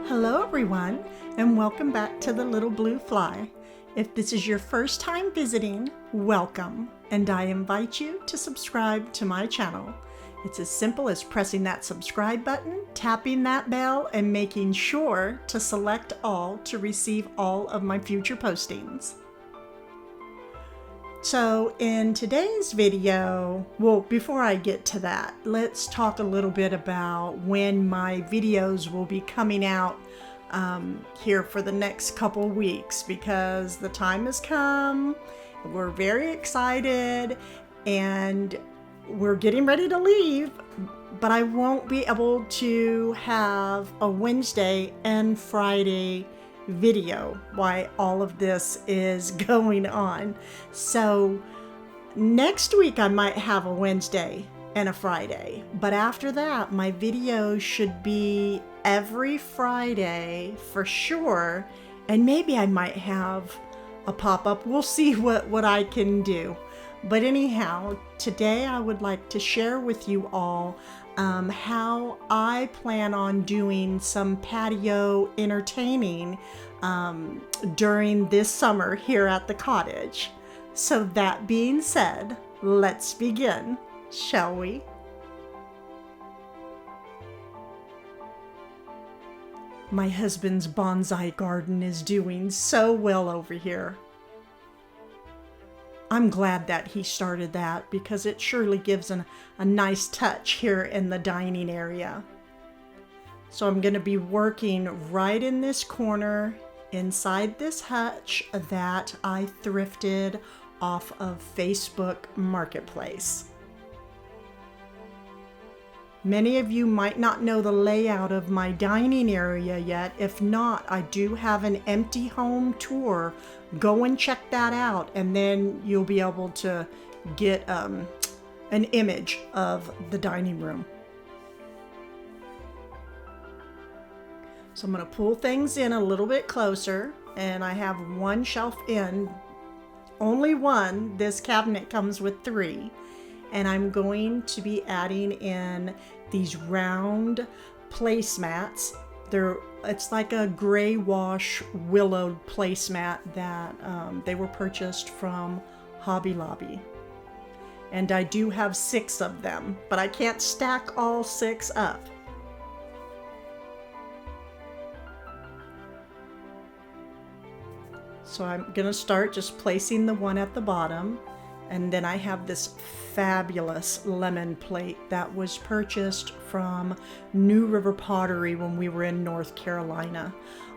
Hello everyone, and welcome back to The Little Blue Fly. If this is your first time visiting, welcome, and I invite you to subscribe to my channel. It's as simple as pressing that subscribe button, tapping that bell, and making sure to select all to receive all of my future postings. So in today's video, well, before I get to that, let's talk a little bit about when my videos will be coming out here for the next couple weeks, because the time has come. We're very excited and we're getting ready to leave, but I won't be able to have a Wednesday and Friday video while all of this is going on. So next week I might have a Wednesday and a Friday, but after that my videos should be every Friday for sure, and maybe I might have a pop-up. We'll see what I can do. But anyhow, today I would like to share with you all how I plan on doing some patio entertaining during this summer here at the cottage. So that being said, let's begin, shall we? My husband's bonsai garden is doing so well over here. I'm glad that he started that because it surely gives a nice touch here in the dining area. So I'm going to be working right in this corner inside this hutch that I thrifted off of Facebook Marketplace. Many of you might not know the layout of my dining area yet. If not, I do have an empty home tour. Go and check that out, and then you'll be able to get an image of the dining room. So I'm going to pull things in a little bit closer, and I have one shelf in, only one. This cabinet comes with 3. And I'm going to be adding in these round placemats. It's like a gray wash willowed placemat that they were purchased from Hobby Lobby. And I do have 6 of them, but I can't stack all 6 up. So I'm gonna start just placing the one at the bottom. And then I have this fabulous lemon plate that was purchased from New River Pottery when we were in North Carolina.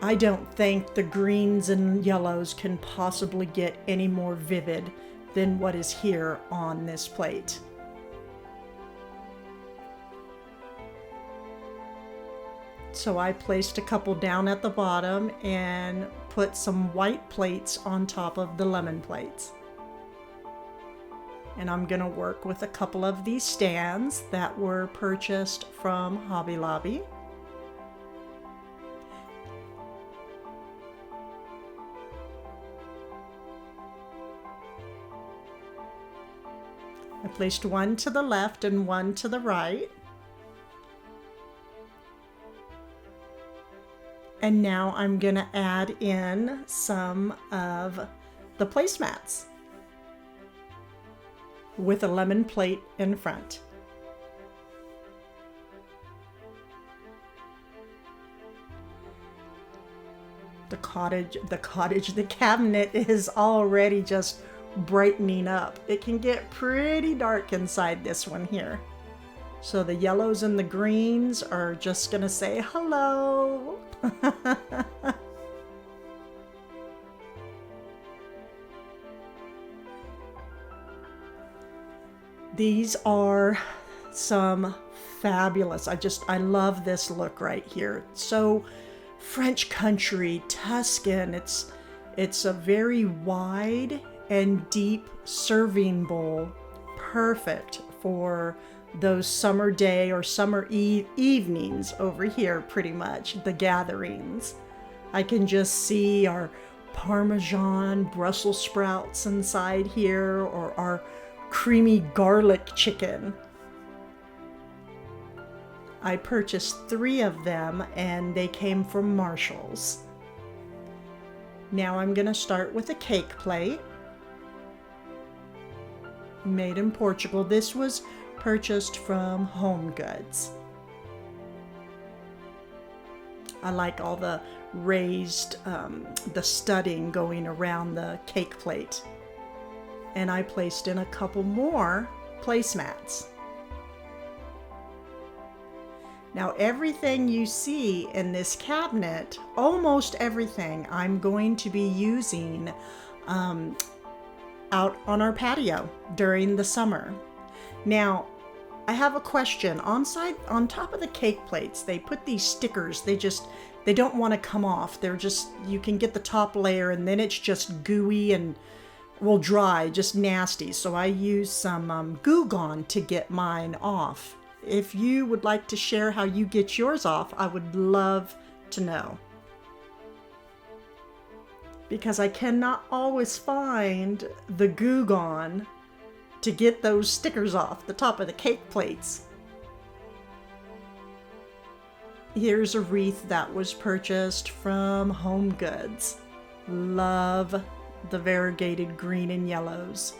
I don't think the greens and yellows can possibly get any more vivid than what is here on this plate. So I placed a couple down at the bottom and put some white plates on top of the lemon plates. And I'm going to work with a couple of these stands that were purchased from Hobby Lobby. I placed one to the left and one to the right. And now I'm going to add in some of the placemats with a lemon plate in front. The cabinet is already just brightening up. It can get pretty dark inside this one here. So the yellows and the greens are just gonna say hello. These are some fabulous, I love this look right here. So French country, Tuscan. It's a very wide and deep serving bowl, perfect for those summer day or summer evenings over here, pretty much, the gatherings. I can just see our Parmesan Brussels sprouts inside here, or our creamy garlic chicken. I purchased 3 of them and they came from Marshall's. Now I'm going to start with a cake plate. Made in Portugal. This was purchased from Home Goods. I like all the raised, the studding going around the cake plate. And I placed in a couple more placemats. Now everything you see in this cabinet, almost everything, I'm going to be using out on our patio during the summer. Now, I have a question. On top of the cake plates, they put these stickers. They don't want to come off. They're just, you can get the top layer and then it's just gooey and, well, dry, just nasty. So I use some Goo Gone to get mine off. If you would like to share how you get yours off, I would love to know. Because I cannot always find the Goo Gone to get those stickers off the top of the cake plates. Here's a wreath that was purchased from Home Goods. Love the variegated green and yellows.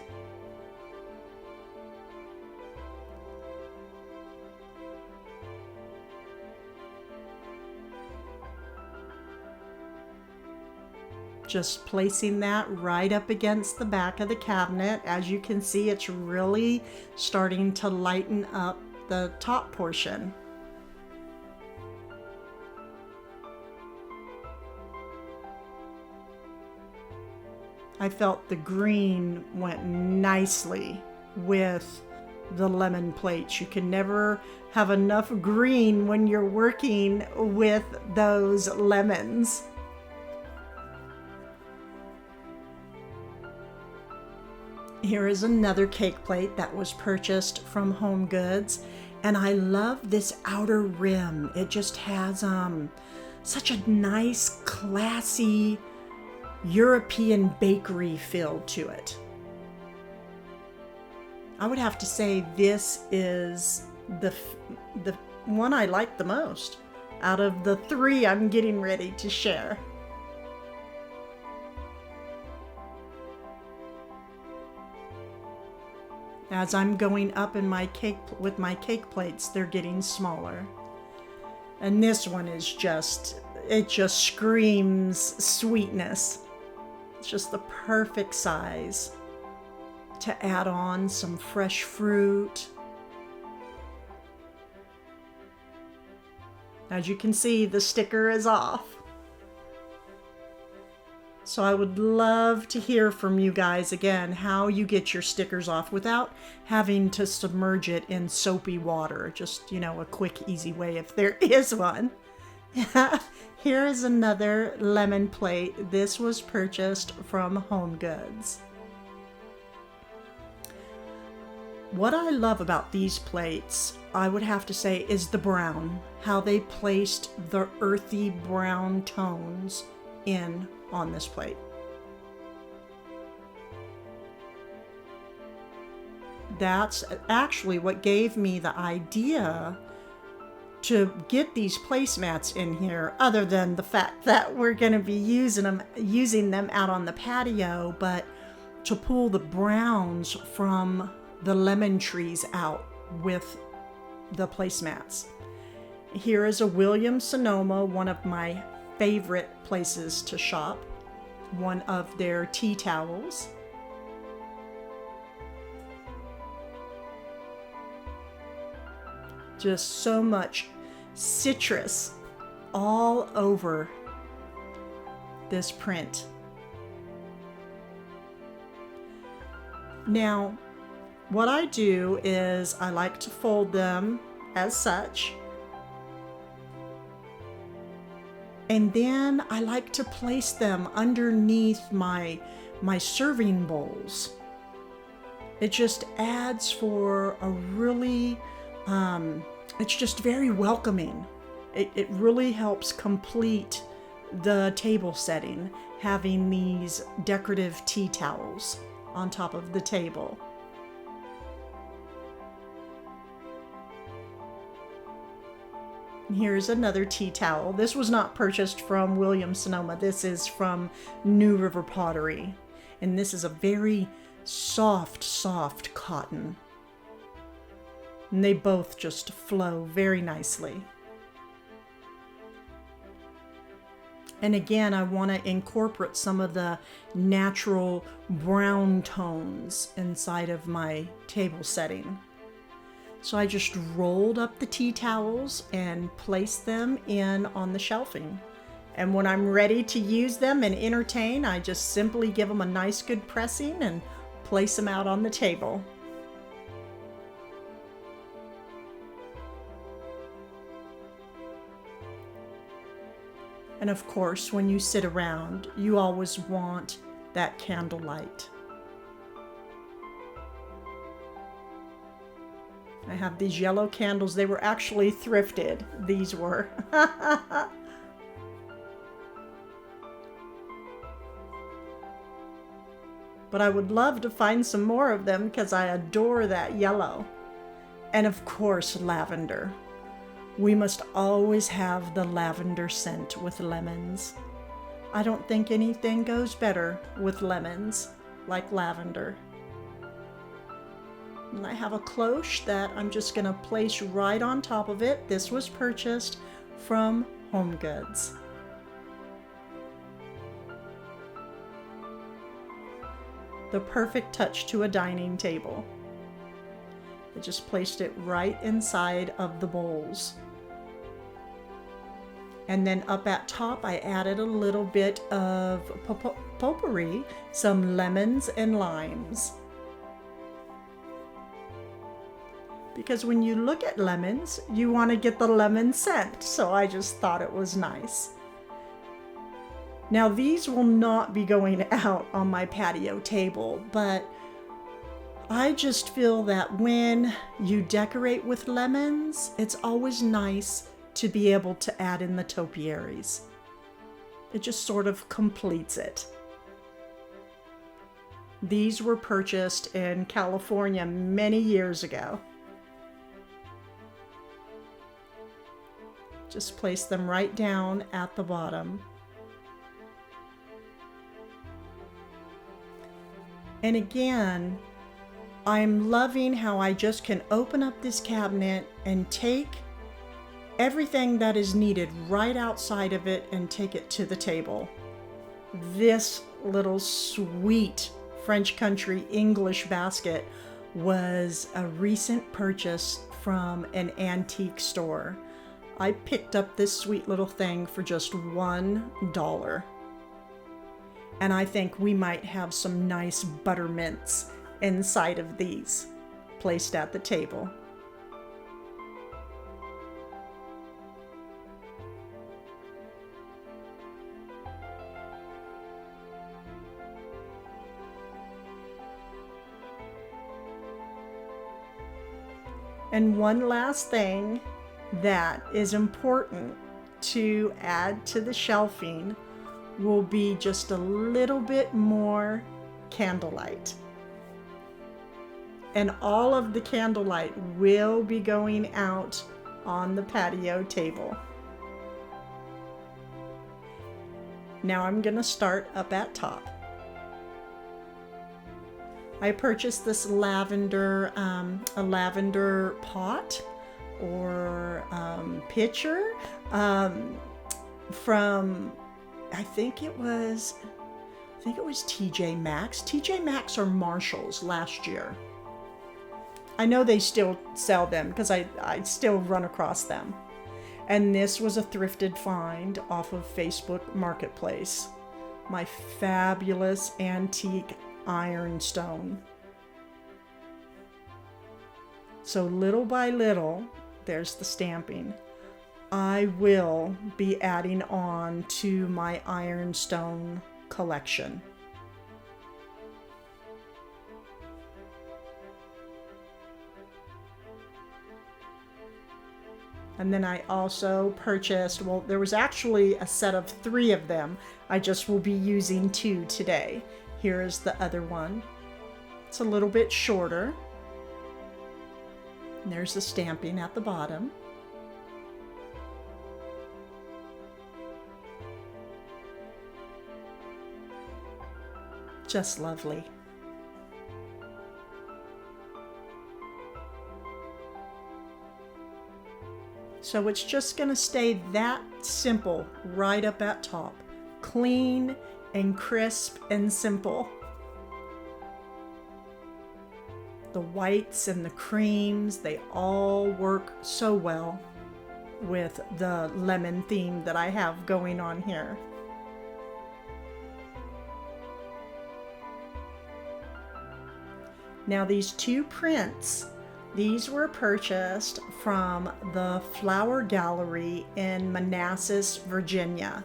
Just placing that right up against the back of the cabinet. As you can see, it's really starting to lighten up the top portion. I felt the green went nicely with the lemon plates. You can never have enough green when you're working with those lemons. Here is another cake plate that was purchased from Home Goods, and I love this outer rim. It just has such a nice, classy European bakery feel to it. I would have to say this is the one I like the most out of the 3 I'm getting ready to share. As I'm going up in my cake with my cake plates, they're getting smaller. And this one is it just screams sweetness. It's just the perfect size to add on some fresh fruit. As you can see, the sticker is off. So I would love to hear from you guys again how you get your stickers off without having to submerge it in soapy water. Just, a quick, easy way if there is one. Here is another lemon plate. This was purchased from Home Goods. What I love about these plates, I would have to say, is the brown. How they placed the earthy brown tones in on this plate. That's actually what gave me the idea to get these placemats in here, other than the fact that we're going to be using them out on the patio, but to pull the browns from the lemon trees out with the placemats. Here is a Williams-Sonoma, one of my favorite places to shop, one of their tea towels. Just so much citrus all over this print. Now, what I do is I like to fold them as such. And then I like to place them underneath my serving bowls. It just adds for a really, it's just very welcoming. It really helps complete the table setting, having these decorative tea towels on top of the table. Here's another tea towel. This was not purchased from Williams-Sonoma. This is from New River Pottery. And this is a very soft cotton. And they both just flow very nicely. And again, I want to incorporate some of the natural brown tones inside of my table setting. So I just rolled up the tea towels and placed them in on the shelving. And when I'm ready to use them and entertain, I just simply give them a nice good pressing and place them out on the table. And of course, when you sit around, you always want that candlelight. I have these yellow candles. They were actually thrifted. These were. But I would love to find some more of them because I adore that yellow. And of course, lavender. We must always have the lavender scent with lemons. I don't think anything goes better with lemons like lavender. And I have a cloche that I'm just going to place right on top of it. This was purchased from Home Goods. The perfect touch to a dining table. I just placed it right inside of the bowls. And then up at top, I added a little bit of potpourri, some lemons and limes. Because when you look at lemons, you want to get the lemon scent. So I just thought it was nice. Now these will not be going out on my patio table, but I just feel that when you decorate with lemons, it's always nice to be able to add in the topiaries. It just sort of completes it. These were purchased in California many years ago. Just place them right down at the bottom. And again, I'm loving how I just can open up this cabinet and take everything that is needed right outside of it and take it to the table. This little sweet French country English basket was a recent purchase from an antique store. I picked up this sweet little thing for just $1. And I think we might have some nice buttermints inside of these placed at the table. And one last thing that is important to add to the shelving will be just a little bit more candlelight. And all of the candlelight will be going out on the patio table. Now I'm going to start up at top. I purchased this lavender, a lavender pot or pitcher from, I think it was TJ Maxx. TJ Maxx or Marshall's last year. I know they still sell them because I still run across them. And this was a thrifted find off of Facebook Marketplace. My fabulous antique ironstone. So little by little, there's the stamping, I will be adding on to my ironstone collection. And then I also purchased, well, there was actually a set of 3 of them. I just will be using 2 today. Here is the other one. It's a little bit shorter. And there's the stamping at the bottom. Just lovely. So it's just going to stay that simple right up at top. Clean and crisp and simple. The whites and the creams, they all work so well with the lemon theme that I have going on here. Now these 2 prints, these were purchased from the Flower Gallery in Manassas, Virginia.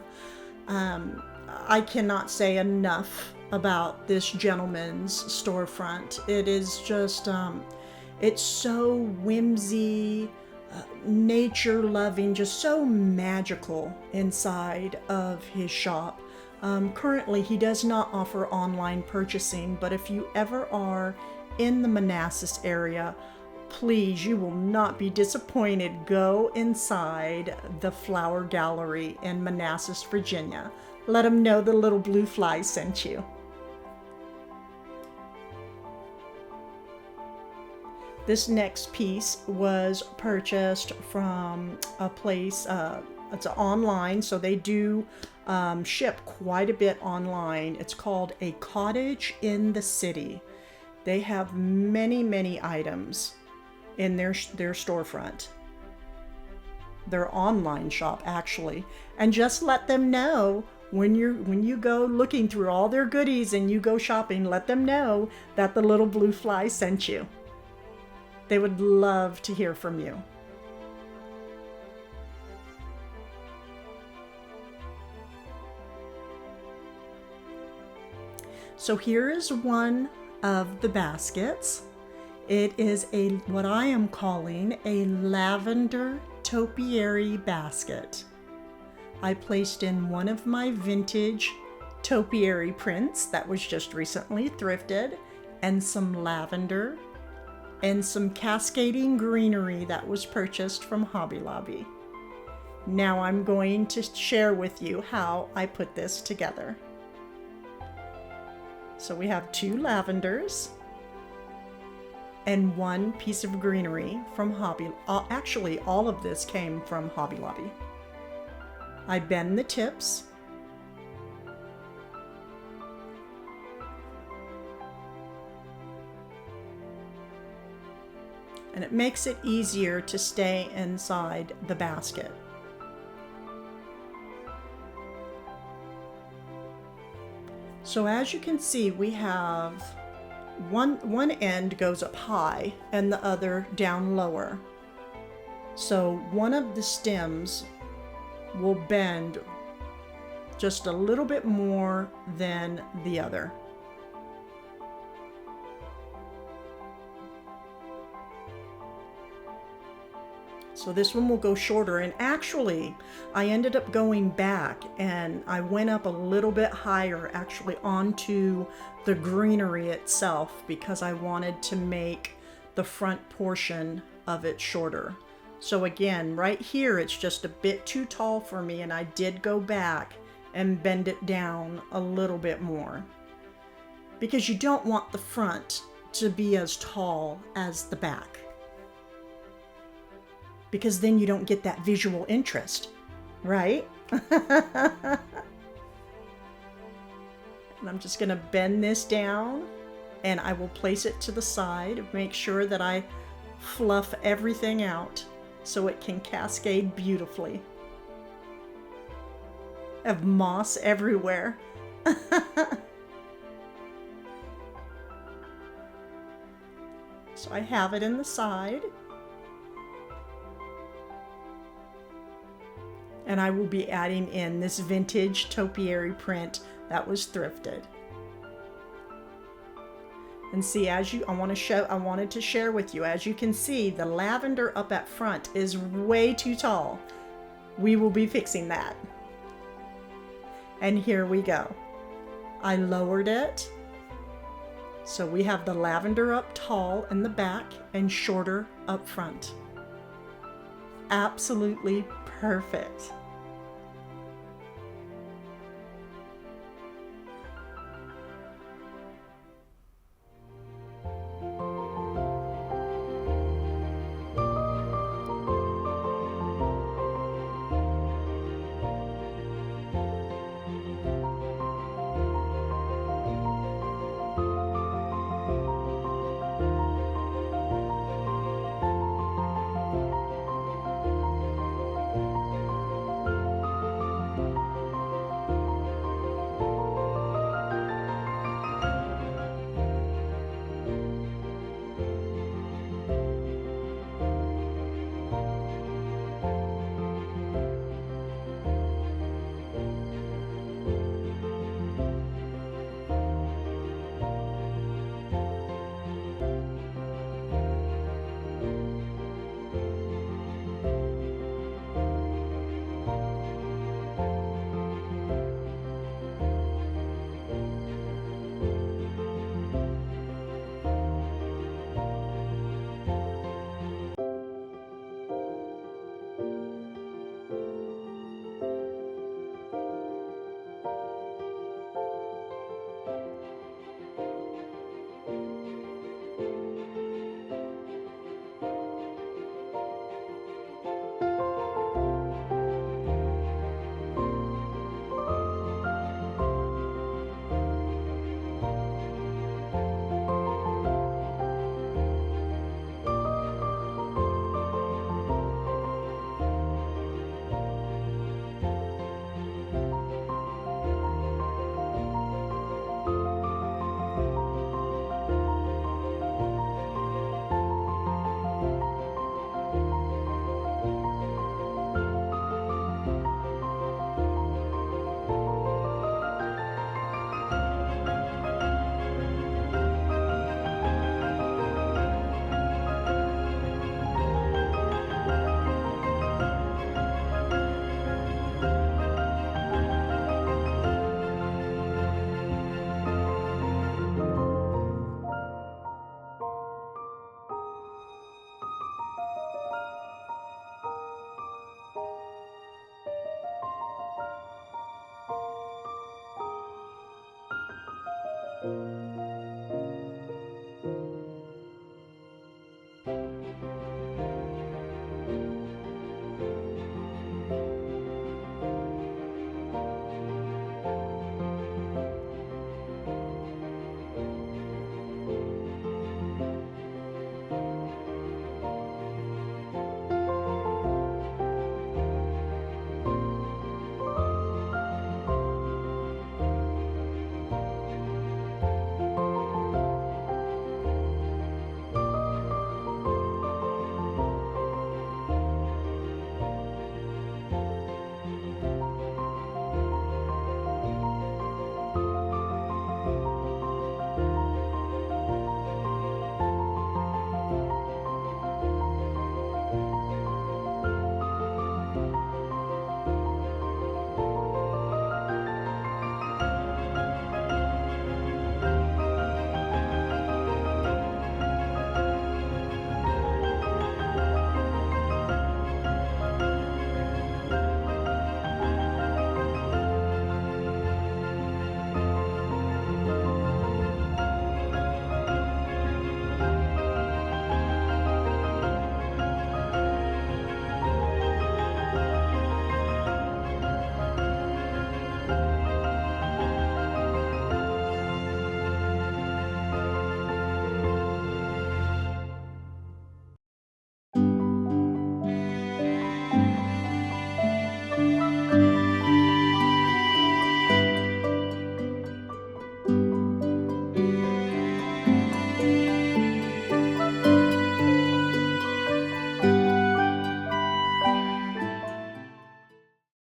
I cannot say enough about this gentleman's storefront. It is just, it's so whimsy, nature loving, just so magical inside of his shop. Currently, he does not offer online purchasing, but if you ever are in the Manassas area, please, you will not be disappointed. Go inside the Flower Gallery in Manassas, Virginia. Let them know the Little Blue Fly sent you. This next piece was purchased from a place, it's online, so they do ship quite a bit online. It's called a Cottage in the City. They have many, many items in their storefront, their online shop actually. And just let them know when you go looking through all their goodies and you go shopping, let them know that the Little Blue Fly sent you. They would love to hear from you. So here is one of the baskets. It is what I am calling a Lavender Topiary basket. I placed in one of my vintage topiary prints that was just recently thrifted, and some lavender, and some cascading greenery that was purchased from Hobby Lobby. Now I'm going to share with you how I put this together. So we have 2 lavenders and 1 piece of greenery from actually all of this came from Hobby Lobby. I bend the tips. And it makes it easier to stay inside the basket. So as you can see, we have one end goes up high and the other down lower. So one of the stems will bend just a little bit more than the other. So this one will go shorter, and actually I ended up going back and I went up a little bit higher actually onto the greenery itself because I wanted to make the front portion of it shorter. So again, right here it's just a bit too tall for me, and I did go back and bend it down a little bit more because you don't want the front to be as tall as the back, because then you don't get that visual interest, right? And I'm just going to bend this down, and I will place it to the side, make sure that I fluff everything out so it can cascade beautifully. I have moss everywhere. So I have it in the side. And I will be adding in this vintage topiary print that was thrifted. And see, I wanted to share with you, as you can see, the lavender up at front is way too tall. We will be fixing that. And here we go. I lowered it. So we have the lavender up tall in the back and shorter up front. Absolutely perfect.